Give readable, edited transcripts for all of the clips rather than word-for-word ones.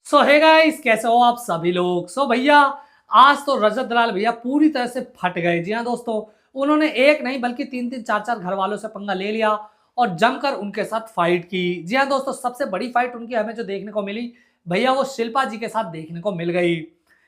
सो hey guys, कैसे हो आप सभी लोग। भैया, आज तो रजत दलाल भैया पूरी तरह से फट गए। जी हाँ दोस्तों, उन्होंने एक नहीं बल्कि तीन तीन चार चार घर वालों से पंगा ले लिया और जमकर उनके साथ फाइट की। जी हाँ दोस्तों, सबसे बड़ी फाइट उनकी हमें जो देखने को मिली भैया, वो शिल्पा जी के साथ देखने को मिल गई।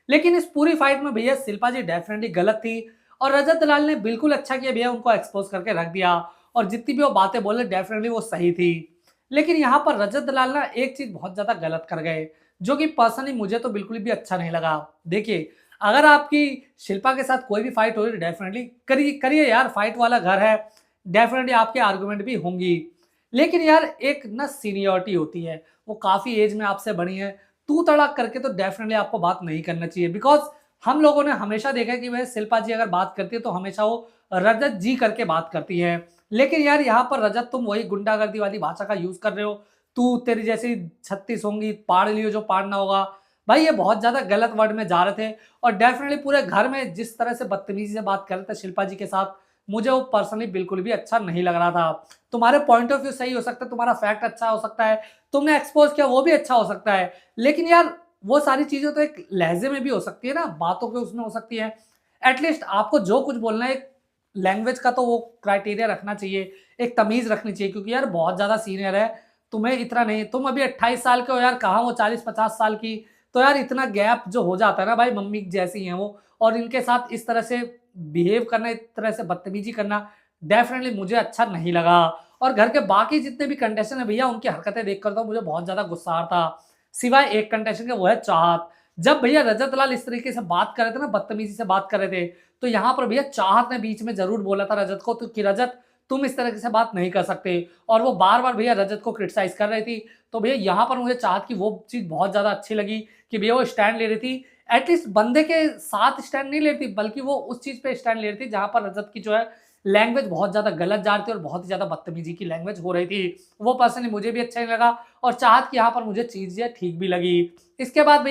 लेकिन इस पूरी फाइट में भैया शिल्पा जी डेफिनेटली गलत थी और रजत दलाल ने बिल्कुल अच्छा किया भैया, उनको एक्सपोज करके रख दिया। और जितनी भी वो बातें बोले डेफिनेटली वो सही थी। लेकिन यहाँ पर रजत दलाल ना एक चीज बहुत ज्यादा गलत कर गए, जो कि पर्सनली मुझे तो बिल्कुल भी अच्छा नहीं लगा। देखिए, अगर आपकी शिल्पा के साथ कोई भी फाइट हो रही है डेफिनेटली करिए करिए यार, फाइट वाला घर है, डेफिनेटली आपके आर्गुमेंट भी होंगी। लेकिन यार एक ना सीनियरिटी होती है, वो काफी एज में आपसे बड़ी है, तू तड़ाक करके तो डेफिनेटली आपको बात नहीं करना चाहिए। बिकॉज हम लोगों ने हमेशा देखा है कि वह शिल्पा जी अगर बात करती है तो हमेशा वो रजत जी करके बात करती है। लेकिन यार यहाँ पर रजत तुम वही गुंडागर्दी वाली भाषा का यूज कर रहे हो, तू तेरी जैसी 36 होंगी, पाड़ लियो जो पाड़ना होगा। भाई ये बहुत ज्यादा गलत वर्ड में जा रहे थे और डेफिनेटली पूरे घर में जिस तरह से बदतमीजी से बात कर रहे थे शिल्पा जी के साथ, मुझे वो पर्सनली बिल्कुल भी अच्छा नहीं लग रहा था। तुम्हारे पॉइंट ऑफ व्यू सही हो सकता है, तुम्हारा फैक्ट अच्छा हो सकता है, तुमने एक्सपोज किया वो भी अच्छा हो सकता है, लेकिन यार वो सारी चीजें तो एक लहजे में भी हो सकती है ना, बातों के उसमें हो सकती है। एटलीस्ट आपको जो कुछ बोलना है, एक लैंग्वेज का तो वो क्राइटेरिया रखना चाहिए, एक तमीज रखनी चाहिए। क्योंकि यार बहुत ज्यादा सीनियर है, तुम्हें इतना नहीं, तुम अभी 28 साल के हो यार, कहाँ वो 40-50 साल की। तो यार इतना गैप जो हो जाता है ना भाई, मम्मी जैसी हैं वो, और इनके साथ इस तरह से बिहेव करना, इस तरह से बदतमीजी करना डेफिनेटली मुझे अच्छा नहीं लगा। और घर के बाकी जितने भी कंटेस्टेंट है भैया, उनकी हरकतें देख कर तो मुझे बहुत ज्यादा गुस्सा आ रहा था। सिवाय एक कंटेस्टेंट के, वो है चाहत। जब भैया रजत लाल इस तरीके से बात कर रहे थे ना, बदतमीजी से बात कर रहे थे, तो यहाँ पर भैया चाहत ने बीच में जरूर बोला था रजत को, तो कि रजत तुम इस तरह से बात नहीं कर सकते। और वो बार बार भैया रजत को क्रिटिसाइज कर रही थी। तो भैया यहाँ पर मुझे चाहत की वो चीज बहुत ज्यादा अच्छी लगी कि भैया वो स्टैंड ले रही थी। एटलीस्ट बंदे के साथ स्टैंड नहीं ले रही थी, बल्कि वो उस चीज पे स्टैंड ले रही थी जहां पर रजत की जो है लैंग्वेज बहुत ज्यादा गलत जा रही थी और बहुत ही ज्यादा बदतमीजी की लैंग्वेज हो रही थी। वो पर्सनली मुझे भी अच्छा नहीं लगा और चाहत की यहाँ पर मुझे चीजें ठीक भी लगी। इसके बाद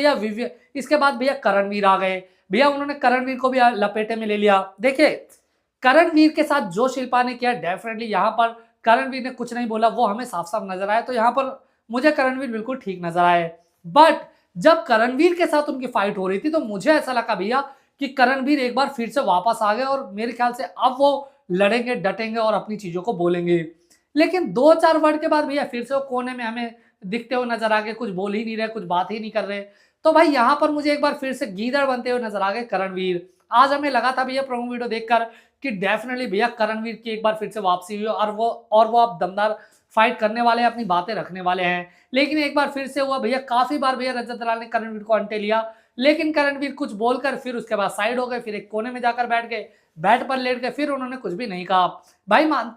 भैया करणवीर आ गए। भैया उन्होंने करणवीर को भी लपेटे में ले लिया। देखिए, करणवीर के साथ जो शिल्पा ने किया डेफिनेटली यहाँ पर करणवीर ने कुछ नहीं बोला, वो हमें साफ साफ नजर आया। तो यहाँ पर मुझे करणवीर बिल्कुल ठीक नजर आए। बट जब करणवीर के साथ उनकी फाइट हो रही थी तो मुझे ऐसा लगा भैया कि करणवीर एक बार फिर से वापस आ गए और मेरे ख्याल से अब वो लड़ेंगे, डटेंगे और अपनी चीजों को बोलेंगे। लेकिन दो चार वर्ड के बाद भैया फिर से वो कोने में हमें दिखते हुए नजर आ गए, कुछ बोल ही नहीं रहे, कुछ बात ही नहीं कर रहे। तो भाई यहाँ पर मुझे एक बार फिर से गीदड़ बनते हुए नजर आ गए करणवीर। आज हमें लगा था भैया प्रोमो वीडियो देखकर कि डेफिनेटली भैया करणवीर की एक बार फिर से वापसी हुई और वो अब दमदार फाइट करने वाले हैं, अपनी बातें रखने वाले हैं। लेकिन एक बार फिर से हुआ भैया, काफी बार भैया रजत दलाल ने करणवीर को अंटे लिया, लेकिन करणवीर कुछ बोलकर फिर उसके बाद साइड हो गए, फिर एक कोने में जाकर बैठ गए, बैट पर लेट गए, फिर उन्होंने कुछ भी नहीं कहा। भाई मान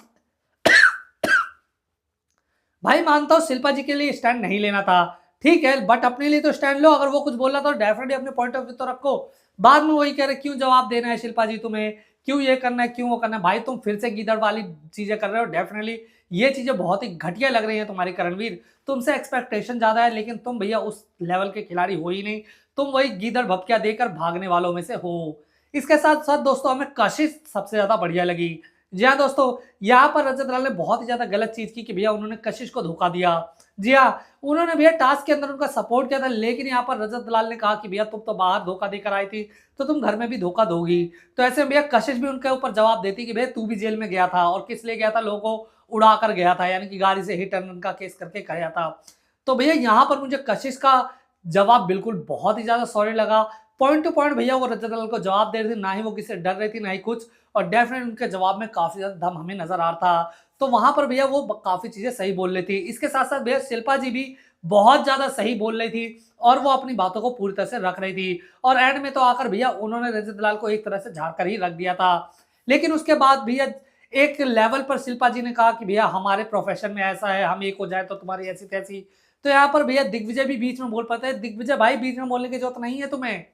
भाई मानता हूँ शिल्पा जी के लिए स्टैंड नहीं लेना था, ठीक है, बट अपने लिए तो स्टैंड लो। अगर वो कुछ बोल रहा था तो डेफिनेटली अपने पॉइंट ऑफ व्यू तो रखो। बाद में वही कह रहे क्यों जवाब देना है शिल्पा जी तुम्हें, क्यों ये करना है, क्यों वो करना है। भाई तुम फिर से गीदड़ वाली चीजें कर रहे हो। डेफिनेटली ये चीजें बहुत ही घटिया लग रही है तुम्हारी करणवीर। तुमसे एक्सपेक्टेशन ज्यादा है, लेकिन तुम भैया उस लेवल के खिलाड़ी हो ही नहीं, तुम वही गीदड़ भपकिया देकर भागने वालों में से हो। इसके साथ साथ दोस्तों हमें कशिश सबसे ज्यादा बढ़िया लगी। जी हाँ दोस्तों, यहाँ पर रजत दलाल ने बहुत ही ज्यादा गलत चीज की कि भैया उन्होंने कशिश को धोखा दिया। जी हाँ, उन्होंने भैया टास्क के अंदर उनका सपोर्ट किया था, लेकिन यहाँ पर रजत दलाल ने कहा कि भैया तुम तो बाहर धोखा देकर आई थी, तो तुम घर में भी धोखा दोगी। तो ऐसे में भैया कशिश भी उनके ऊपर जवाब देती कि भैया तू भी जेल में गया था और किस लिए गया था, लोगों को उड़ा कर गया था, यानी कि गाड़ी से हिट एंड रन का केस करके गया था। तो भैया यहाँ पर मुझे कशिश का जवाब बिल्कुल बहुत ही ज्यादा सॉरी लगा। पॉइंट टू पॉइंट भैया वो रजत दलाल को जवाब दे रही थी, ना ही वो किसी से डर रही थी ना ही कुछ। और डेफिनेट उनके जवाब में काफी ज्यादा दम हमें नजर आ रहा था। तो वहां पर भैया वो काफी चीजें सही बोल रही थी। इसके साथ साथ भैया शिल्पा जी भी बहुत ज्यादा सही बोल रही थी और वो अपनी बातों को पूरी तरह से रख रही थी। और एंड में तो आकर भैया उन्होंने रजत दलाल को एक तरह से झाड़ कर ही रख दिया था। लेकिन उसके बाद भैया एक लेवल पर शिल्पा जी ने कहा कि भैया हमारे प्रोफेशन में ऐसा है, हम एक हो जाए तो तुम्हारी ऐसी तैसी। तो यहाँ पर भैया दिग्विजय भी बीच में बोल पाते हैं। दिग्विजय भाई, बीच में बोलने की जरूरत नहीं है तुम्हें।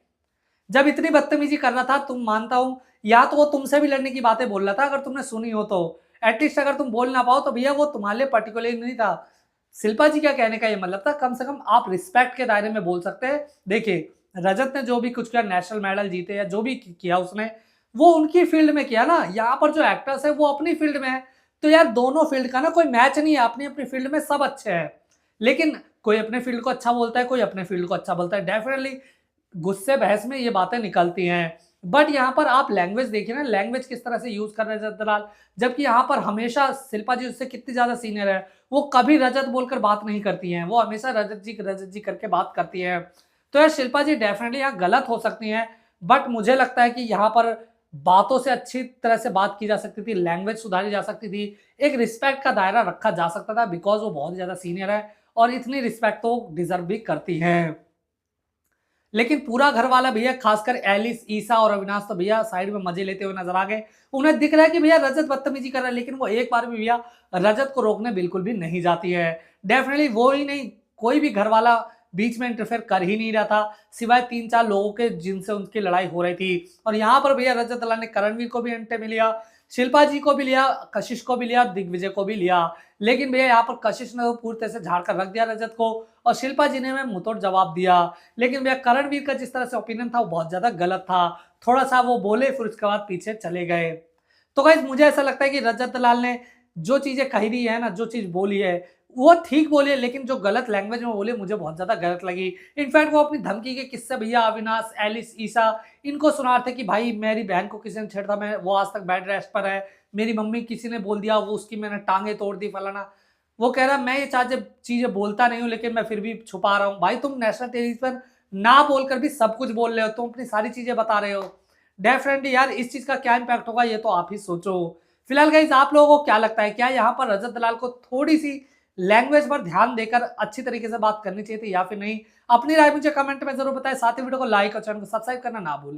जब इतनी बदतमीजी कर रहा था, तुम मानता हूं या तो वो तुमसे भी लड़ने की बातें बोल रहा था, अगर तुमने सुनी हो तो। एटलीस्ट अगर तुम बोल ना पाओ तो भैया वो तुम्हारे लिए पर्टिकुलर नहीं था। शिल्पा जी क्या कहने का ये मतलब था, कम से कम आप रिस्पेक्ट के दायरे में बोल सकते हैं। देखिए, रजत ने जो भी कुछ किया, नेशनल मेडल जीते या जो भी किया उसने, वो उनकी फील्ड में किया ना। यहाँ पर जो एक्टर्स है वो अपनी फील्ड में है। तो यार दोनों फील्ड का ना कोई मैच नहीं है, अपनी अपनी फील्ड में सब अच्छे हैं। लेकिन कोई अपने फील्ड को अच्छा बोलता है, कोई अपने फील्ड को अच्छा बोलता है। डेफिनेटली गुस्से बहस में ये बातें निकलती हैं। बट यहाँ पर आप लैंग्वेज देखिए ना, लैंग्वेज किस तरह से यूज़ कर रहे हैं रजत दलाल। जबकि यहाँ पर हमेशा शिल्पा जी उससे कितनी ज़्यादा सीनियर है, वो कभी रजत बोलकर बात नहीं करती हैं, वो हमेशा रजत जी करके बात करती हैं। तो यार शिल्पा जी डेफिनेटली यहाँ गलत हो सकती हैं, बट मुझे लगता है कि यहाँ पर बातों से अच्छी तरह से बात की जा सकती थी, लैंग्वेज सुधारी जा सकती थी, एक रिस्पेक्ट का दायरा रखा जा सकता था, बिकॉज़ वो बहुत ज़्यादा सीनियर है और इतनी रिस्पेक्ट तो डिज़र्व भी करती हैं। लेकिन पूरा घरवाला भैया, खासकर एलिस, ईसा और अविनाश तो भैया साइड में मजे लेते हुए नजर आ गए। उन्हें दिख रहा है कि भैया रजत बदतमीजी कर रहा है, लेकिन वो एक बार भी भैया रजत को रोकने बिल्कुल भी नहीं जाती है। डेफिनेटली वो ही नहीं, कोई भी घरवाला बीच में इंटरफेयर कर ही नहीं रहा था, सिवाय 3-4 लोगों के जिनसे उनकी लड़ाई हो रही थी। और यहाँ पर भैया रजत दलाल ने करणवीर को भी एंटे में लिया, शिल्पा जी को भी लिया, कशिश को भी लिया, दिग्विजय को भी लिया। लेकिन भैया यहाँ पर कशिश ने वो पूरी तरह से झाड़ कर रख दिया रजत को, और शिल्पा जी ने हमें मुंहतोड़ जवाब दिया। लेकिन भैया करणवीर का जिस तरह से ओपिनियन था वो बहुत ज्यादा गलत था। थोड़ा सा वो बोले, फिर उसके बाद पीछे चले गए। तो गाइस मुझे ऐसा लगता है कि रजत दलाल ने जो चीजें कही दी है ना, जो चीज बोली है वो ठीक बोली है, लेकिन जो गलत लैंग्वेज में बोली मुझे बहुत ज्यादा गलत लगी। इनफैक्ट वो अपनी धमकी के किस्से भैया अविनाश, एलिस, ईसा इनको सुना रहे थे कि भाई मेरी बहन को किसी ने छेड़ा था, मैं वो आज तक बेड रेस्ट पर है, मेरी मम्मी किसी ने बोल दिया, वो उसकी मैंने टांगे तोड़ दी, फलाना। वो कह रहा मैं ये चीजें बोलता नहीं हूँ, लेकिन मैं फिर भी छुपा रहा हूँ। भाई तुम नेशनल टेलीविजन पर ना बोलकर भी सब कुछ बोल रहे हो, तुम अपनी सारी चीजें बता रहे हो। डेफिनेटली यार इस चीज का क्या इंपैक्ट होगा ये तो आप ही सोचो। फिलहाल गाइस आप लोगों को क्या लगता है, क्या यहाँ पर रजत दलाल को थोड़ी सी लैंग्वेज पर ध्यान देकर अच्छी तरीके से बात करनी चाहिए थी या फिर नहीं? अपनी राय मुझे कमेंट में जरूर बताएं, साथ ही वीडियो को लाइक और चैनल को सब्सक्राइब करना ना भूलें।